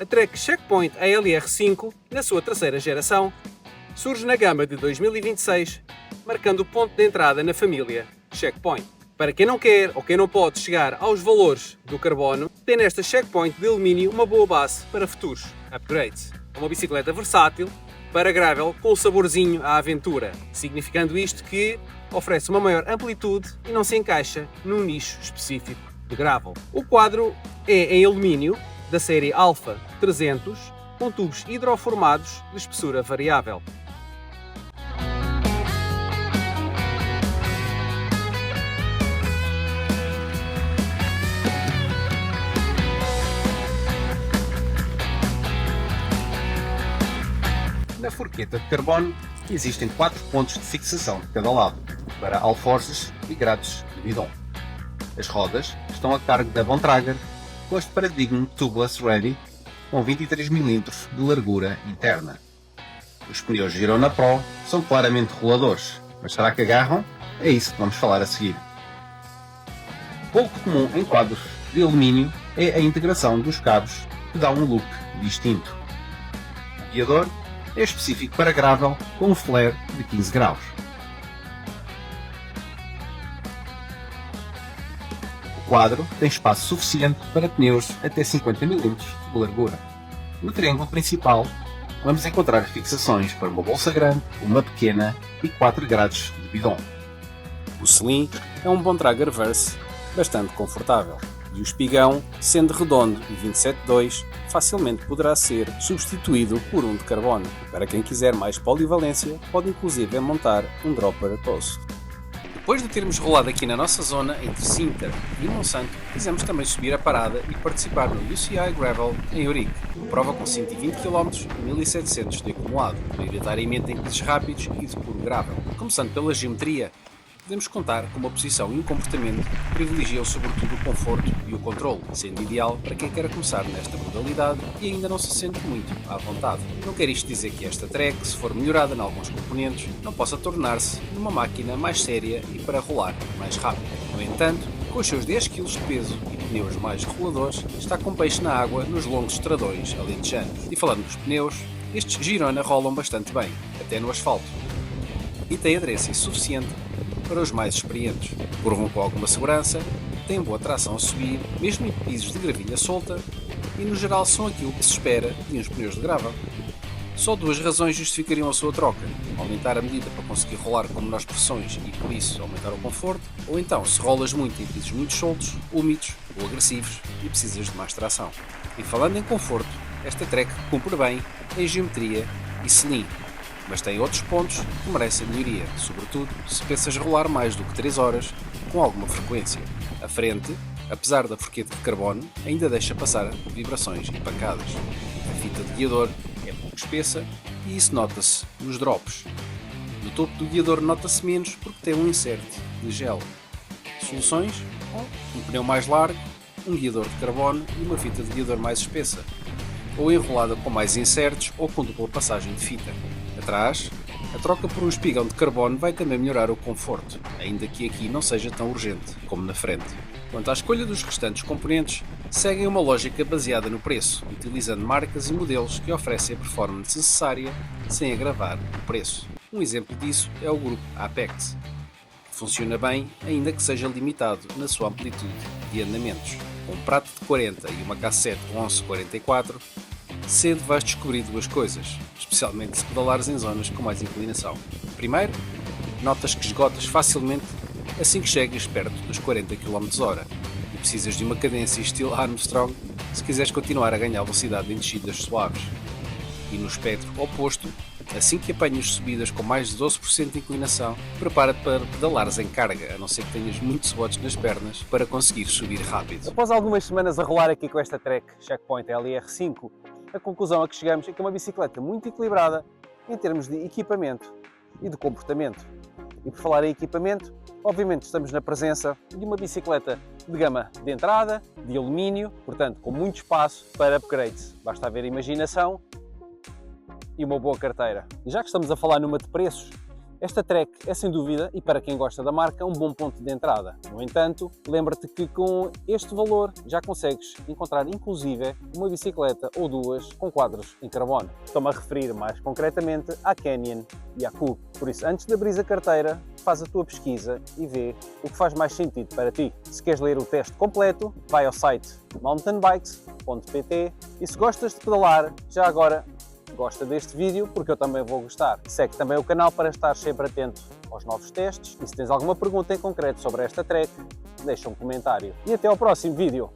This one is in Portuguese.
A Trek Checkpoint ALR5, na sua terceira geração, surge na gama de 2026, marcando o ponto de entrada na família Checkpoint. Para quem não quer ou quem não pode chegar aos valores do carbono, tem nesta Checkpoint de alumínio uma boa base para futuros upgrades. É uma bicicleta versátil, para gravel com o saborzinho à aventura, significando isto que oferece uma maior amplitude e não se encaixa num nicho específico de gravel. O quadro é em alumínio da série Alpha 300, com tubos hidroformados de espessura variável. Na forqueta de carbono existem 4 pontos de fixação de cada lado, para alforjes e grades de bidon. As rodas estão a cargo da Bontrager, com este paradigma Tubeless Ready, com 23 mm de largura interna. Os pneus Girona Pro são claramente roladores, mas será que agarram? É isso que vamos falar a seguir. Pouco comum em quadros de alumínio é a integração dos cabos, que dá um look distinto. O guiador é específico para gravel com um flare de 15 graus. O quadro tem espaço suficiente para pneus até 50 mm de largura. No triângulo principal vamos encontrar fixações para uma bolsa grande, uma pequena e 4 grades de bidon. O selim é um Bontrager Verse bastante confortável. E o espigão, sendo redondo e 27.2, facilmente poderá ser substituído por um de carbono. Para quem quiser mais polivalência, pode inclusive montar um dropper a toast. Depois de termos rolado aqui na nossa zona entre Sintra e Monsanto, quisemos também subir a parada e participar no UCI Gravel em Eurique, uma prova com 120 km e 1700 de acumulado, maioritariamente em pisos rápidos e de puro gravel. Começando pela geometria, podemos contar com uma posição e um comportamento que privilegiam sobretudo o conforto e o controle, sendo ideal para quem quer começar nesta modalidade e ainda não se sente muito à vontade. Não quer isto dizer que esta Trek, se for melhorada em alguns componentes, não possa tornar-se numa máquina mais séria e para rolar mais rápido. No entanto, com os seus 10 kg de peso e pneus mais roladores, está com peixe na água nos longos estradões alentejanos. E falando dos pneus, estes Girona rolam bastante bem, até no asfalto, e têm aderência suficiente para os mais experientes. Curvam com alguma segurança, têm boa tração a subir, mesmo em pisos de gravilha solta, e no geral são aquilo que se espera de uns pneus de gravel. Só duas razões justificariam a sua troca: aumentar a medida para conseguir rolar com menores pressões e por isso aumentar o conforto, ou então se rolas muito em pisos muito soltos, úmidos ou agressivos e precisas de mais tração. E falando em conforto, esta Trek cumpre bem em geometria e selim, mas tem outros pontos que merecem melhoria, sobretudo se pensas rolar mais do que 3 horas com alguma frequência. A frente, apesar da forqueta de carbono, ainda deixa passar vibrações e pancadas. A fita de guiador é pouco espessa e isso nota-se nos drops. No topo do guiador nota-se menos porque tem um insert de gel. Soluções: um pneu mais largo, um guiador de carbono e uma fita de guiador mais espessa, ou enrolada com mais insertos ou com dupla passagem de fita. Atrás, a troca por um espigão de carbono vai também melhorar o conforto, ainda que aqui não seja tão urgente como na frente. Quanto à escolha dos restantes componentes, seguem uma lógica baseada no preço, utilizando marcas e modelos que oferecem a performance necessária sem agravar o preço. Um exemplo disso é o grupo Apex, que funciona bem ainda que seja limitado na sua amplitude de andamentos. Com um prato de 40 e uma cassete 1144, cedo vais descobrir duas coisas, especialmente se pedalares em zonas com mais inclinação. Primeiro, notas que esgotas facilmente assim que chegas perto dos 40 km/h e precisas de uma cadência estilo Armstrong se quiseres continuar a ganhar velocidade em descidas suaves. E no espectro oposto, assim que apanhas subidas com mais de 12% de inclinação, prepara-te para pedalares em carga, a não ser que tenhas muitos watts nas pernas para conseguir subir rápido. Após algumas semanas a rolar aqui com esta Trek Checkpoint LR5, a conclusão a que chegamos é que é uma bicicleta muito equilibrada em termos de equipamento e de comportamento. E por falar em equipamento, obviamente estamos na presença de uma bicicleta de gama de entrada, de alumínio, portanto com muito espaço para upgrades. Basta haver imaginação e uma boa carteira. E já que estamos a falar numa de preços, Esta Trek é sem dúvida, e para quem gosta da marca, um bom ponto de entrada. No entanto, lembra-te que com este valor já consegues encontrar inclusive uma bicicleta ou duas com quadros em carbono. Estou-me a referir mais concretamente à Canyon e à Qoope. Por isso, antes de abrir a carteira, faz a tua pesquisa e vê o que faz mais sentido para ti. Se queres ler o teste completo, vai ao site mountainbikes.pt e se gostas de pedalar, já agora gosta deste vídeo porque eu também vou gostar. Segue também o canal para estar sempre atento aos novos testes e se tens alguma pergunta em concreto sobre esta Trek, deixa um comentário. E até ao próximo vídeo!